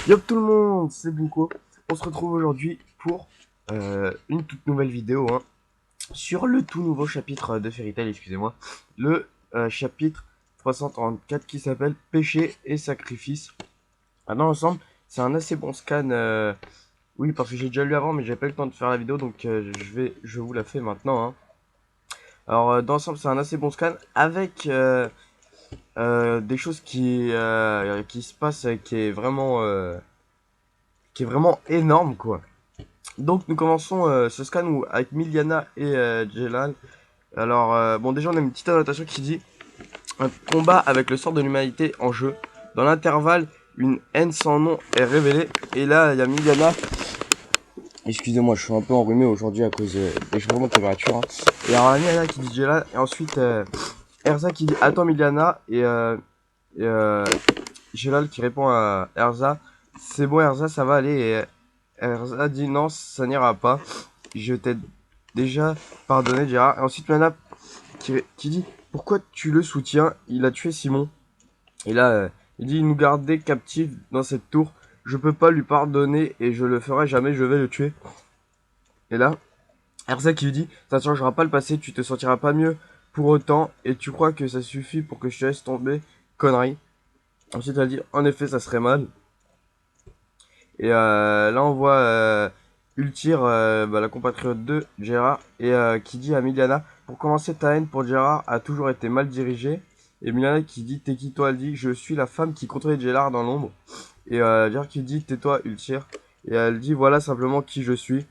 Yop tout le monde, c'est Bunko. On se retrouve aujourd'hui pour une toute nouvelle vidéo sur le tout nouveau chapitre de Fairy Tail, excusez-moi. Le chapitre 334 qui s'appelle Péché et Sacrifice. Dans l'ensemble, c'est un assez bon scan. Oui, parce que j'ai déjà lu avant, mais j'ai pas eu le temps de faire la vidéo, donc je vous la fais maintenant. Alors, dans l'ensemble, c'est un assez bon scan avec des choses qui se passent, qui est vraiment énorme, quoi. Donc nous commençons ce scan avec Miliana et Jelal. Alors bon, déjà on a une petite annotation qui dit un combat avec le sort de l'humanité en jeu. Dans l'intervalle, une haine sans nom est révélée. Et là il y a Miliana. Excusez-moi, je suis un peu enrhumé aujourd'hui à cause des changements de température. Et alors Miliana qui dit Jelal. Et ensuite Erza qui dit attends Miliana. Et Jelal qui répond à Erza, c'est bon Erza, ça va aller. Et Erza dit non, ça n'ira pas. Je t'ai déjà pardonné, Gérard. Et ensuite, Mana qui dit pourquoi tu le soutiens? Il a tué Simon. Et là, il dit il nous gardait captifs dans cette tour. Je peux pas lui pardonner et je le ferai jamais. Je vais le tuer. Et là, Erza qui lui dit ça ne changera pas le passé. Tu te sentiras pas mieux pour autant. Et tu crois que ça suffit pour que je te laisse tomber? Connerie. Ensuite, elle dit en effet, ça serait mal. Et là, on voit Ultir, la compatriote de Gérard, et qui dit à Miliana, pour commencer, ta haine pour Gérard a toujours été mal dirigée. Et Miliana qui dit, t'es qui toi? Elle dit, je suis la femme qui contrôlait Gérard dans l'ombre. Et Gérard qui dit, tais-toi, Ultir. Et elle dit, voilà simplement qui je suis.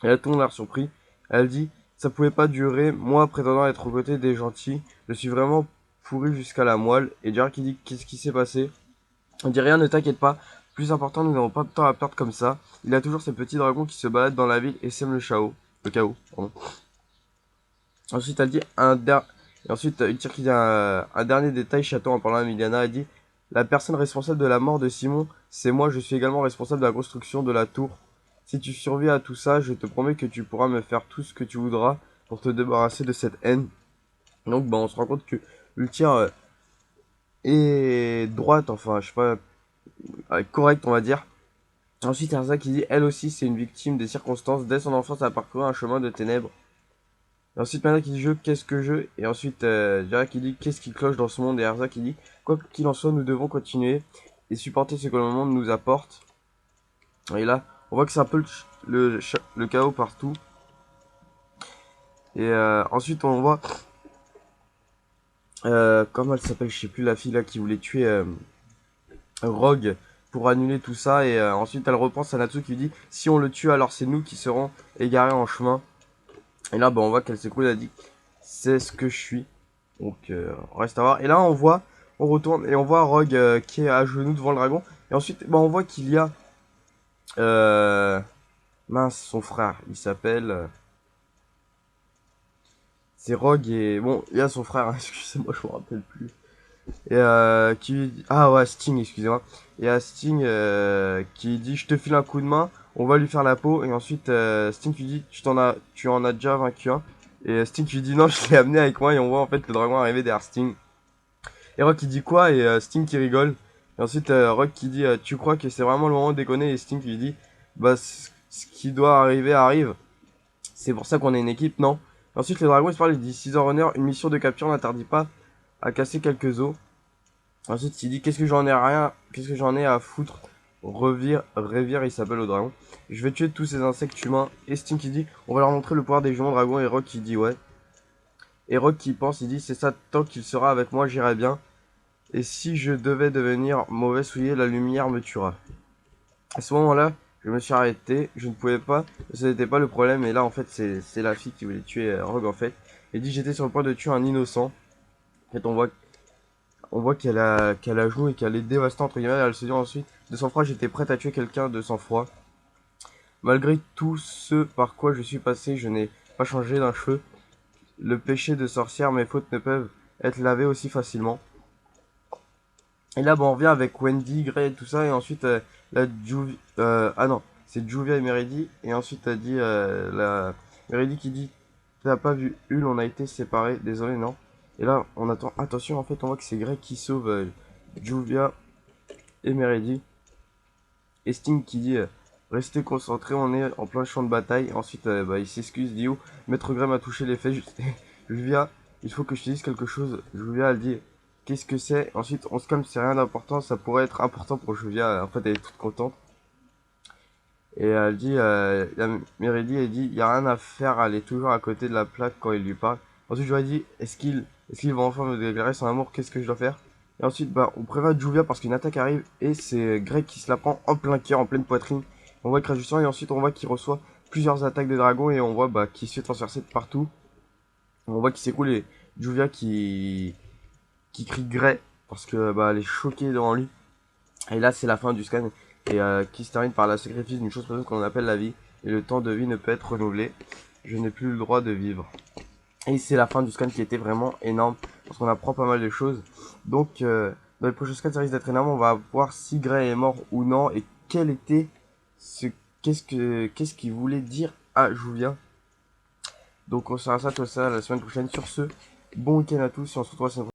Et là, tout le monde a l'air surpris. Elle dit, ça pouvait pas durer, moi prétendant être aux côtés des gentils, je suis vraiment pourri jusqu'à la moelle. Et Gérard qui dit, qu'est-ce qui s'est passé? On dit rien, ne t'inquiète pas. Plus important, nous n'avons pas de temps à perdre comme ça. Il a toujours ces petits dragons qui se baladent dans la ville et sèment le chaos. Le chaos, pardon. Ensuite, elle dit et ensuite, une tire qui dit un dernier détail, chaton en parlant à Miliana, elle dit la personne responsable de la mort de Simon, c'est moi, je suis également responsable de la construction de la tour. Si tu survis à tout ça, je te promets que tu pourras me faire tout ce que tu voudras pour te débarrasser de cette haine. Donc, on se rend compte que Ultire est droite, enfin, je sais pas, correcte, on va dire. Ensuite, Erza qui dit, elle aussi, c'est une victime des circonstances. Dès son enfance, elle a parcouru un chemin de ténèbres. Et ensuite, Mana qui dit, je, qu'est-ce que je? Et ensuite, Jara qui dit, qu'est-ce qui cloche dans ce monde? Et Erza qui dit, quoi qu'il en soit, nous devons continuer et supporter ce que le monde nous apporte. Et là, on voit que c'est un peu le chaos partout. Et ensuite, on voit, comment elle s'appelle, je sais plus, la fille là qui voulait tuer Rogue pour annuler tout ça. Et ensuite, elle repense à Natsu qui lui dit, si on le tue, alors c'est nous qui serons égarés en chemin. Et là, on voit qu'elle s'écoule, elle dit c'est ce que je suis. Donc, on reste à voir. Et là, on retourne et on voit Rogue qui est à genoux devant le dragon. Et ensuite, on voit qu'il y a mince, son frère. Il s'appelle c'est Rogue et bon, il y a son frère. Excusez-moi, je me rappelle plus. Et ah ouais, Sting, excusez-moi. Et à Sting qui dit je te file un coup de main, on va lui faire la peau. Et ensuite Sting lui dit tu en as déjà vaincu un. Et Sting lui dit non, je l'ai amené avec moi. Et on voit en fait le dragon arriver derrière Sting. Et Rock qui dit quoi? Et Sting qui rigole. Et ensuite Rock qui dit tu crois que c'est vraiment le moment de déconner? Et Sting lui dit bah ce qui doit arriver arrive. C'est pour ça qu'on est une équipe, non? Et ensuite le dragon il se parle, il dit Caesar Honor, une mission de capture n'interdit pas à casser quelques os. Ensuite, il dit qu'est-ce que j'en ai à foutre. Révire, il s'appelle le dragon. Je vais tuer tous ces insectes humains. Et Sting qui dit, on va leur montrer le pouvoir des jumeaux dragons. Et Rock qui dit ouais. Et Rock qui pense, il dit, c'est ça, tant qu'il sera avec moi, j'irai bien. Et si je devais devenir mauvais soulier, la lumière me tuera. À ce moment-là, je me suis arrêté, je ne pouvais pas, ce n'était pas le problème. Et là, en fait, c'est la fille qui voulait tuer Rogue, en fait. Et dit, j'étais sur le point de tuer un innocent. En fait, on voit qu'elle a joué et qu'elle est dévastée entre guillemets. Elle se dit ensuite de sang-froid, j'étais prête à tuer quelqu'un de sang-froid. Malgré tout ce par quoi je suis passé, je n'ai pas changé d'un cheveu. Le péché de sorcière, mes fautes ne peuvent être lavées aussi facilement. Et là, on revient avec Wendy, Grey et tout ça. Et ensuite, la Juvia... ah non, c'est Juvia et Meredy. Et ensuite, elle dit... la Meredy qui dit... T'as pas vu Hul, on a été séparés. Désolé, non. Et là, on attend... Attention, en fait, on voit que c'est Grey qui sauve Juvia et Meredy. Et Sting qui dit restez concentrés, on est en plein champ de bataille. Ensuite, il s'excuse, dit oh, Maître Gray m'a touché les fesses. Juvia, il faut que je te dise quelque chose. Juvia, elle dit qu'est-ce que c'est? Ensuite, on se calme, c'est rien d'important, ça pourrait être important pour Juvia. En fait, elle est toute contente. Et elle dit, Meredy, elle dit, il y a rien à faire, elle est toujours à côté de la plaque quand il lui parle. Ensuite, je lui ai dit, est-ce qu'il va enfin me déclarer son amour? Qu'est-ce que je dois faire? Et ensuite, on prévient Juvia parce qu'une attaque arrive et c'est Greg qui se la prend en plein cœur, en pleine poitrine. On voit qu'il crache du sang et ensuite on voit qu'il reçoit plusieurs attaques des dragons et on voit qu'il se fait transpercer de partout. On voit qu'il s'écoule et Juvia qui crie Grey parce que elle est choquée devant lui. Et là, c'est la fin du scan et qui se termine par la sacrifice d'une chose précieuse qu'on appelle la vie. Et le temps de vie ne peut être renouvelé. Je n'ai plus le droit de vivre. Et c'est la fin du scan qui était vraiment énorme parce qu'on apprend pas mal de choses. Donc, dans les prochains scans, ça risque d'être énorme. On va voir si Grey est mort ou non et quel était ce qu'est-ce qu'il voulait dire à Juvia. Donc, on sera ça, tout ça la semaine prochaine. Sur ce, bon week-end à tous et on se retrouve la semaine prochaine.